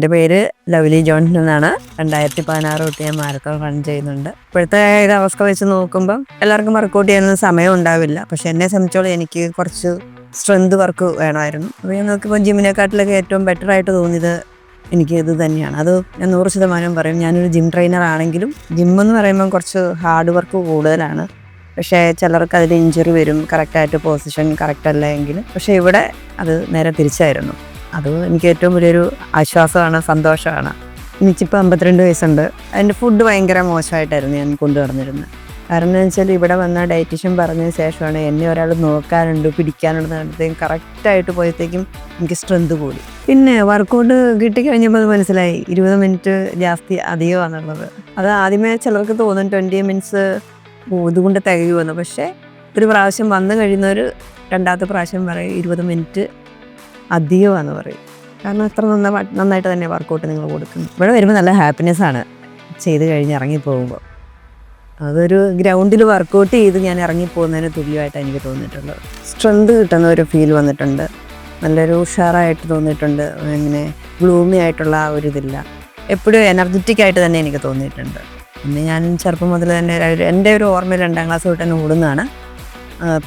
എൻ്റെ പേര് lovely Johnson എന്നാണ്. 2016 തൊട്ട് ഞാൻ മാരത്തോൺ റൺ ചെയ്യുന്നുണ്ട്. ഇപ്പോഴത്തെ അവസ്ഥ വെച്ച് നോക്കുമ്പം എല്ലാവർക്കും വർക്കൗട്ട് ചെയ്യാനൊന്നും സമയം ഉണ്ടാവില്ല. പക്ഷെ എന്നെ സംബന്ധിച്ചോളം എനിക്ക് കുറച്ച് സ്ട്രെങ്ത് വർക്ക് വേണമായിരുന്നു. അപ്പോൾ ഞാൻ നോക്കിയപ്പോൾ ജിമ്മിനെക്കാട്ടിലൊക്കെ ഏറ്റവും ബെറ്റർ ആയിട്ട് തോന്നിയത് എനിക്ക് ഇത് തന്നെയാണ്. അത് ഞാൻ 100% പറയും. ഞാനൊരു ജിം ട്രെയിനർ ആണെങ്കിലും ജിമ്മെന്ന് പറയുമ്പം കുറച്ച് ഹാർഡ് വർക്ക് കൂടുതലാണ്. പക്ഷേ ചിലർക്ക് അതിൽ ഇഞ്ചുറി വരും, കറക്റ്റായിട്ട് പൊസിഷൻ കറക്റ്റ് അല്ല എങ്കിൽ. പക്ഷേ ഇവിടെ അത് നേരെ തിരിച്ചായിരുന്നു. അത് എനിക്ക് ഏറ്റവും വലിയൊരു ആശ്വാസമാണ്, സന്തോഷമാണ്. എനിക്കിപ്പോൾ 52 വയസ്സുണ്ട്. അതിൻ്റെ ഫുഡ് ഭയങ്കര മോശമായിട്ടായിരുന്നു ഞാൻ കൊണ്ടു നടന്നിരുന്നത്. കാരണം എന്താണെന്ന് വെച്ചാൽ ഇവിടെ വന്ന ഡയറ്റീഷ്യൻ പറഞ്ഞതിന് ശേഷമാണ് എന്നെ ഒരാൾ നോക്കാനുണ്ട്, പിടിക്കാനുണ്ടെന്നത്തേക്കും കറക്റ്റായിട്ട് പോയത്തേക്കും എനിക്ക് സ്ട്രെങ്ത് കൂടി. പിന്നെ വർക്കൗട്ട് കിട്ടിക്കഴിഞ്ഞപ്പോൾ അത് മനസ്സിലായി 20 മിനിറ്റ് ജാസ്തി അധികമാണെന്നുള്ളത്. അത് ആദ്യമേ ചിലർക്ക് തോന്നും 20 മിനിറ്റ്സ് ഇതുകൊണ്ട് തികയുമെന്ന്. പക്ഷേ ഒരു പ്രാവശ്യം വന്നു കഴിയുന്നവർ രണ്ടാമത്തെ പ്രാവശ്യം പറയും 20 മിനിറ്റ് അധികമാണെന്ന് പറയും. കാരണം അത്ര നന്നായിട്ട് തന്നെ വർക്കൗട്ട് നിങ്ങൾ കൊടുക്കുന്നു. ഇവിടെ വരുമ്പോൾ നല്ല ഹാപ്പിനെസ്സാണ് ചെയ്ത് കഴിഞ്ഞ് ഇറങ്ങിപ്പോകുമ്പോൾ. അതൊരു ഗ്രൗണ്ടിൽ വർക്കൗട്ട് ചെയ്ത് ഞാൻ ഇറങ്ങിപ്പോകുന്നതിന് തുല്യമായിട്ടാണ് എനിക്ക് തോന്നിയിട്ടുള്ളത്. സ്ട്രെങ്ത് കിട്ടുന്ന ഒരു ഫീൽ വന്നിട്ടുണ്ട്. നല്ലൊരു ഉഷാറായിട്ട് തോന്നിയിട്ടുണ്ട്. ഇങ്ങനെ ഗ്ലൂമി ആയിട്ടുള്ള ആ ഒരു ഇതില്ല, എപ്പോഴും എനർജറ്റിക് ആയിട്ട് തന്നെ എനിക്ക് തോന്നിയിട്ടുണ്ട്. പിന്നെ ഞാൻ ചെറുപ്പം മുതൽ തന്നെ എൻ്റെ ഒരു ഓർമ്മയിൽ 2ാം ക്ലാസ് തൊട്ട് തന്നെ ഓടുന്നതാണ്.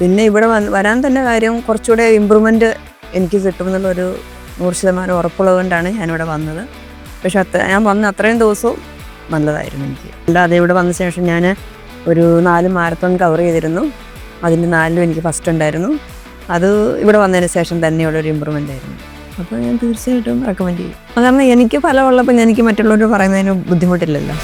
പിന്നെ ഇവിടെ വരാൻ തന്നെ കാര്യം കുറച്ചുകൂടെ ഇമ്പ്രൂവ്മെൻറ്റ് എനിക്ക് കിട്ടുമെന്നുള്ളൊരു 100% ഉറപ്പുള്ളത് കൊണ്ടാണ് ഞാനിവിടെ വന്നത്. പക്ഷെ ഞാൻ വന്ന അത്രയും ദിവസവും നല്ലതായിരുന്നു എനിക്ക്. അല്ലാതെ ഇവിടെ വന്ന ശേഷം ഞാൻ ഒരു 4 മാരത്തോൺ കവർ ചെയ്തിരുന്നു. അതിൻ്റെ 4ലും എനിക്ക് ഫസ്റ്റ് ഉണ്ടായിരുന്നു. അത് ഇവിടെ വന്നതിന് ശേഷം തന്നെയുള്ളൊരു ഇമ്പ്രൂവ്മെൻ്റ് ആയിരുന്നു. അപ്പോൾ ഞാൻ തീർച്ചയായിട്ടും റെക്കമെൻഡ് ചെയ്യും. കാരണം എനിക്ക് ഫലമുള്ളപ്പോൾ എനിക്ക് മറ്റുള്ളവർ പറയുന്നതിന് ബുദ്ധിമുട്ടില്ലല്ലോ.